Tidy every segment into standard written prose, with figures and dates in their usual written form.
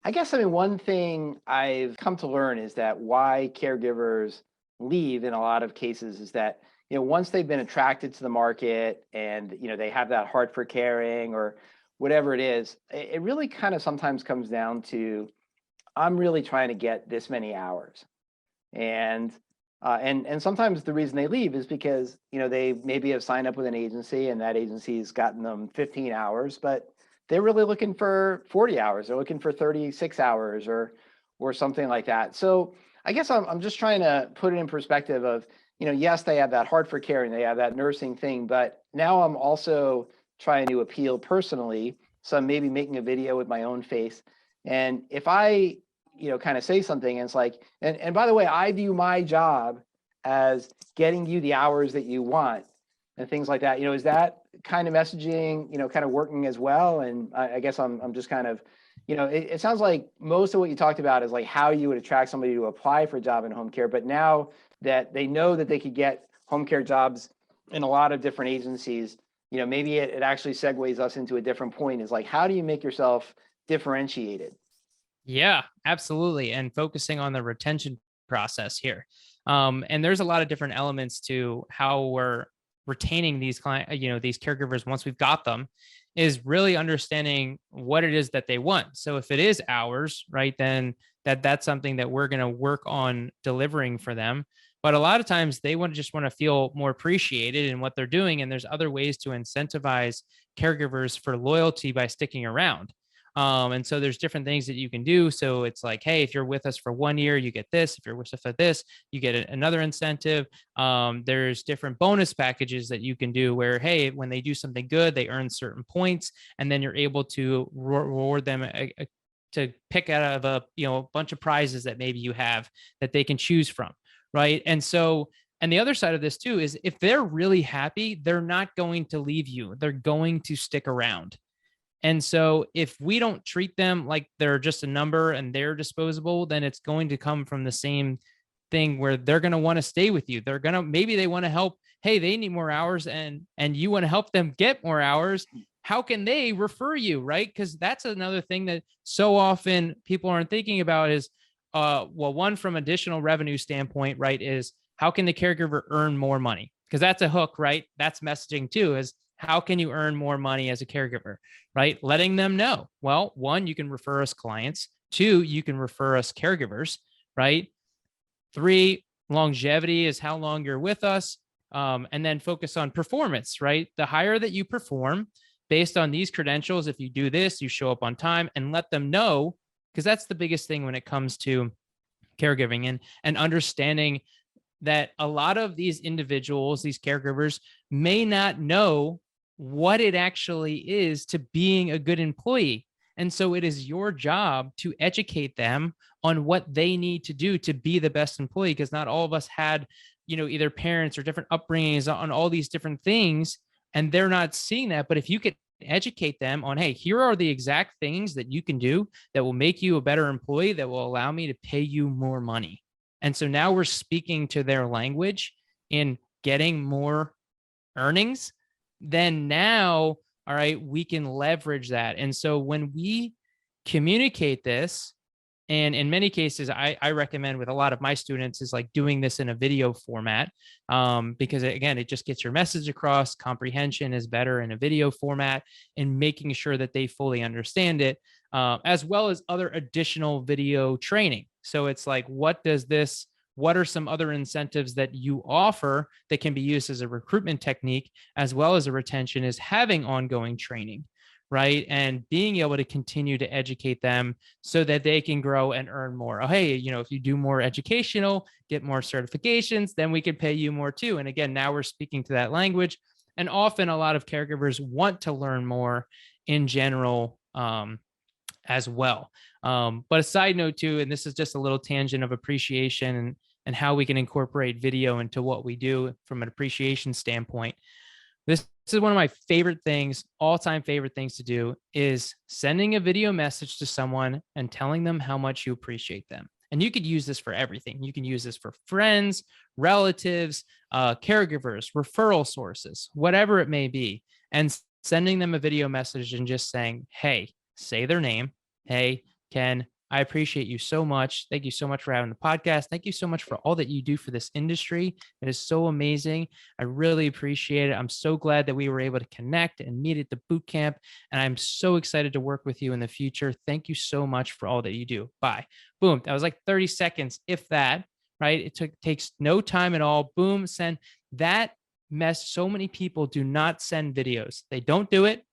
I guess, one thing I've come to learn is that why caregivers leave in a lot of cases is that, once they've been attracted to the market and, they have that heart for caring or whatever it is, it really kind of sometimes comes down to, I'm really trying to get this many hours. And sometimes the reason they leave is because, they maybe have signed up with an agency and that agency's gotten them 15 hours, but they're really looking for 40 hours. They're looking for 36 hours or something like that. So I guess I'm just trying to put it in perspective of, yes, they have that heart for caring, they have that nursing thing, but now I'm also trying to appeal personally. So I'm maybe making a video with my own face. And if I kind of say something and it's like, and by the way, I view my job as getting you the hours that you want and things like that. Is that kind of messaging, kind of working as well? And I guess I'm just kind of, it sounds like most of what you talked about is like how you would attract somebody to apply for a job in home care. But now that they know that they could get home care jobs in a lot of different agencies, maybe it actually segues us into a different point is like, how do you make yourself differentiated? Yeah, absolutely. And focusing on the retention process here. And there's a lot of different elements to how we're retaining these these caregivers once we've got them, is really understanding what it is that they want. So if it is hours, right, then that's something that we're going to work on delivering for them. But a lot of times they just want to feel more appreciated in what they're doing. And there's other ways to incentivize caregivers for loyalty by sticking around. And so there's different things that you can do. So it's like, hey, if you're with us for 1 year, you get this. If you're with us for this, you get another incentive. There's different bonus packages that you can do where, hey, when they do something good, they earn certain points, and then you're able to reward them to pick out of a bunch of prizes that maybe you have that they can choose from, right? And the other side of this too is if they're really happy, they're not going to leave you. They're going to stick around. And so if we don't treat them like they're just a number and they're disposable, then it's going to come from the same thing where they're going to want to stay with you. Maybe they want to help. Hey, they need more hours and you want to help them get more hours. How can they refer you? Right. Because that's another thing that so often people aren't thinking about is, well, one from additional revenue standpoint, right, is how can the caregiver earn more money? Because that's a hook, right? That's messaging too, is how can you earn more money as a caregiver, right? Letting them know. Well, one, you can refer us clients. Two, you can refer us caregivers, right? Three, longevity is how long you're with us. And then focus on performance, right? The higher that you perform based on these credentials, if you do this, you show up on time, and let them know, because that's the biggest thing when it comes to caregiving and understanding that a lot of these individuals, these caregivers, may not know what it actually is to being a good employee. And so it is your job to educate them on what they need to do to be the best employee, because not all of us had, either parents or different upbringings on all these different things, and they're not seeing that. But if you could educate them on, hey, here are the exact things that you can do that will make you a better employee, that will allow me to pay you more money. And so now we're speaking to their language in getting more earnings. Then now, all right, we can leverage that. And so when we communicate this, and in many cases, I recommend with a lot of my students is like doing this in a video format, because again, it just gets your message across. Comprehension is better in a video format, and making sure that they fully understand it, as well as other additional video training. So it's like, what are some other incentives that you offer that can be used as a recruitment technique as well as a retention, is having ongoing training, right? And being able to continue to educate them so that they can grow and earn more. Oh, hey, if you do more educational, get more certifications, then we could pay you more too. And again, now we're speaking to that language. And often a lot of caregivers want to learn more in general, as well. But a side note too, and this is just a little tangent of appreciation and how we can incorporate video into what we do from an appreciation standpoint. This is one of my favorite things, all-time favorite things to do, is sending a video message to someone and telling them how much you appreciate them. And you could use this for everything. You can use this for friends, relatives, caregivers, referral sources, whatever it may be. And sending them a video message and just saying, hey, say their name. Hey, Ken, I appreciate you so much. Thank you so much for having the podcast. Thank you so much for all that you do for this industry. It is so amazing. I really appreciate it. I'm so glad that we were able to connect and meet at the boot camp. And I'm so excited to work with you in the future. Thank you so much for all that you do. Bye. Boom. That was like 30 seconds, if that, right? Takes no time at all. Boom, send. That mess. So many people do not send videos. They don't do it.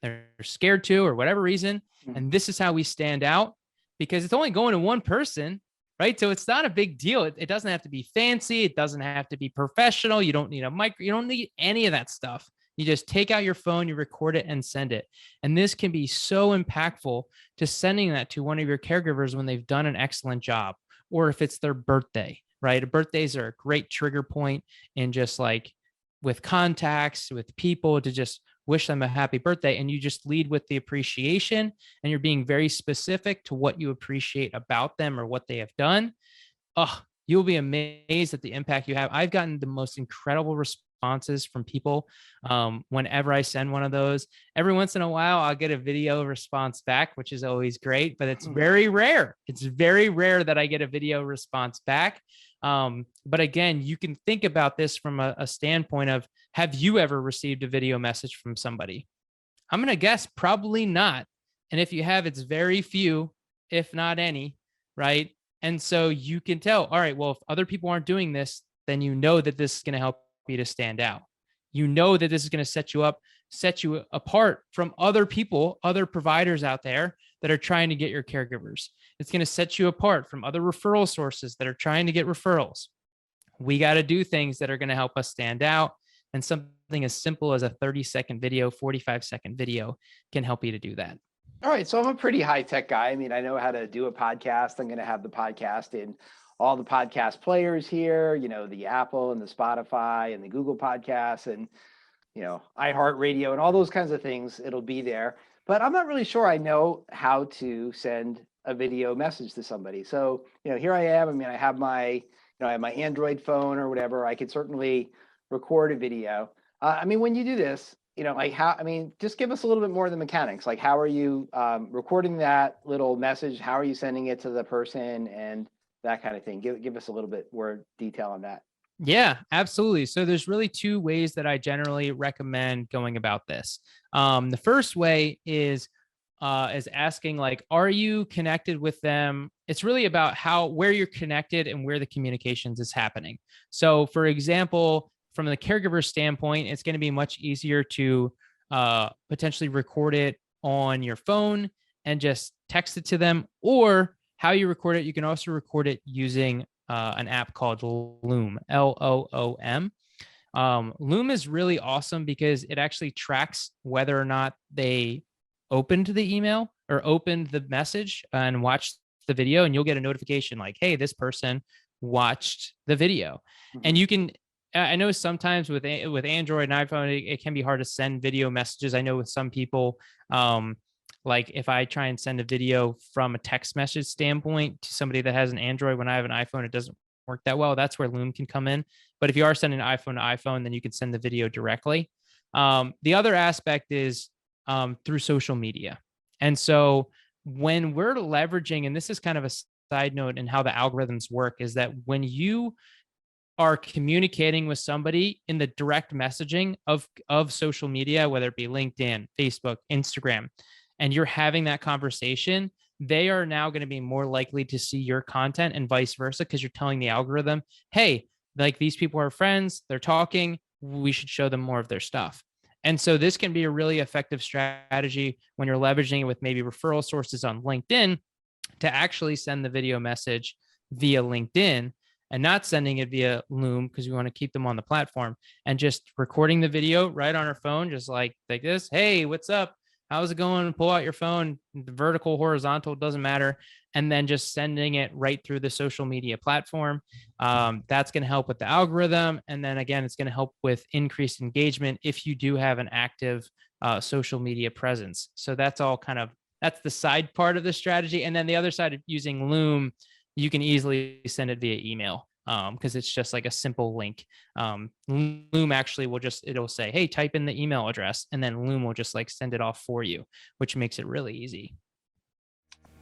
They're scared to, or whatever reason. And this is how we stand out, because it's only going to one person, right? So it's not a big deal. It doesn't have to be fancy. It doesn't have to be professional. You don't need a mic. You don't need any of that stuff. You just take out your phone, you record it and send it. And this can be so impactful to sending that to one of your caregivers when they've done an excellent job, or if it's their birthday, right? Birthdays are a great trigger point in just like with contacts, with people, to just wish them a happy birthday. And you just lead with the appreciation, and you're being very specific to what you appreciate about them or what they have done. Oh, you'll be amazed at the impact you have. I've gotten the most incredible responses from people whenever I send one of those. Every once in a while, I'll get a video response back, which is always great, but it's very rare. It's very rare that I get a video response back. But again, you can think about this from a standpoint of, have you ever received a video message from somebody? I'm going to guess probably not. And if you have, it's very few, if not any, right? And so you can tell, all right, well, if other people aren't doing this, then you know that this is going to help you to stand out. You know that this is going to set you apart from other people, other providers out there that are trying to get your caregivers. It's going to set you apart from other referral sources that are trying to get referrals. We got to do things that are going to help us stand out. And something as simple as a 30-second video, 45-second video can help you to do that. All right. So I'm a pretty high tech guy. I mean, I know how to do a podcast. I'm going to have the podcast in all the podcast players here, you know, the Apple and the Spotify and the Google Podcasts and, you know, iHeartRadio and all those kinds of things. It'll be there. But I'm not really sure I know how to send a video message to somebody. So, you know, here I am. I mean, I have my Android phone or whatever. I could certainly record a video. I mean, when you do this, you know, like just give us a little bit more of the mechanics. Like, how are you recording that little message? How are you sending it to the person and that kind of thing? Give us a little bit more detail on that. Yeah, absolutely. So there's really two ways that I generally recommend going about this. The first way is asking, like, are you connected with them? It's really about where you're connected and where the communications is happening. So for example, from the caregiver standpoint, it's going to be much easier to potentially record it on your phone and just text it to them. Or how you record it, you can also record it using an app called Loom, Loom. Loom is really awesome because it actually tracks whether or not they opened the email or opened the message and watched the video, and you'll get a notification like, hey, this person watched the video. And you can, I know sometimes with Android and iPhone, it can be hard to send video messages. I know with some people, like if I try and send a video from a text message standpoint to somebody that has an Android, when I have an iPhone, it doesn't work that well. That's where Loom can come in. But if you are sending an iPhone to iPhone, then you can send the video directly. The other aspect is through social media. And so when we're leveraging, and this is kind of a side note in how the algorithms work, is that when you are communicating with somebody in the direct messaging of social media, whether it be LinkedIn, Facebook, Instagram, and you're having that conversation, they are now going to be more likely to see your content and vice versa, because you're telling the algorithm, hey, like these people are friends, they're talking, we should show them more of their stuff. And so this can be a really effective strategy when you're leveraging it with maybe referral sources on LinkedIn to actually send the video message via LinkedIn and not sending it via Loom, because we want to keep them on the platform, and just recording the video right on our phone, just like this. Hey, what's up? How's it going? Pull out your phone, the vertical, horizontal, doesn't matter. And then just sending it right through the social media platform. That's going to help with the algorithm. And then again, it's going to help with increased engagement if you do have an active social media presence. So that's the side part of the strategy. And then the other side of using Loom, you can easily send it via email. Because it's just like a simple link. Loom actually it'll say, hey, type in the email address, and then Loom will just like send it off for you, which makes it really easy.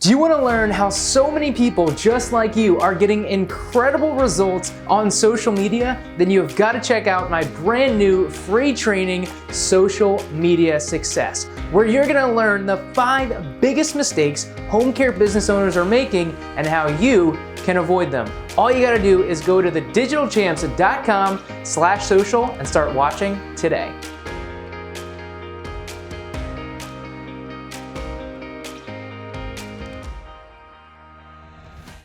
Do you want to learn how so many people just like you are getting incredible results on social media? Then you have got to check out my brand new free training, Social Media Success, where you're going to learn the 5 biggest mistakes home care business owners are making and how you can avoid them. All you got to do is go to thedigitalchamps.com/social and start watching today.